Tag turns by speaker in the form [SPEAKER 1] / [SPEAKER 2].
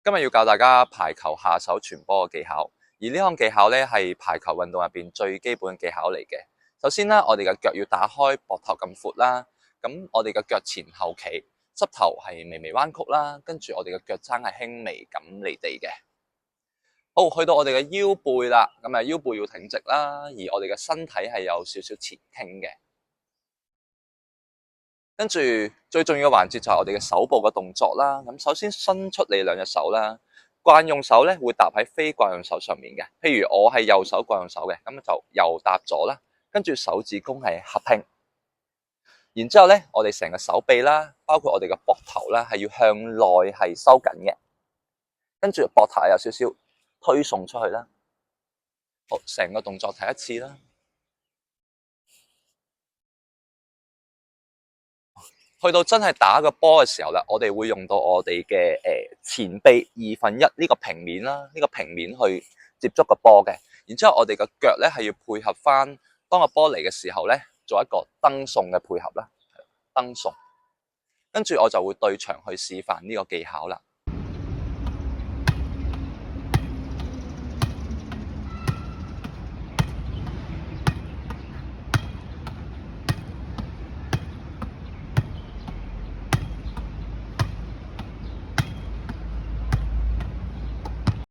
[SPEAKER 1] 今日要教大家排球下手傳波嘅技巧，而呢項技巧咧係排球運動入邊最基本嘅技巧嚟嘅。首先啦，我哋嘅腳要打開膊頭咁闊啦，咁我哋嘅腳前後企，膝頭係微微彎曲啦，跟住我哋嘅腳踭係輕微咁離地嘅。好，去到我哋嘅腰背啦，咁腰背要挺直啦，而我哋嘅身體係有少少前傾嘅。跟住最重要嘅環節就係我哋嘅手部嘅動作啦。咁首先伸出你兩隻手啦，慣用手咧會搭喺非慣用手上面嘅。譬如我係右手慣用手嘅，咁就右搭左啦。跟住手指公係合拼，然之後咧我哋成個手臂啦，包括我哋嘅膊頭啦，係要向內係收緊嘅。跟住膊頭有少少推送出去啦。好，成個動作睇一次啦。去到真係打個波嘅時候啦，我哋會用到我哋嘅前臂2/2呢個平面啦，呢個平面去接觸個波嘅。然之後我哋嘅腳咧係要配合翻，當個波嚟嘅時候咧，做一個蹬送嘅配合啦，蹬送。跟住我就會對場去示範呢個技巧啦。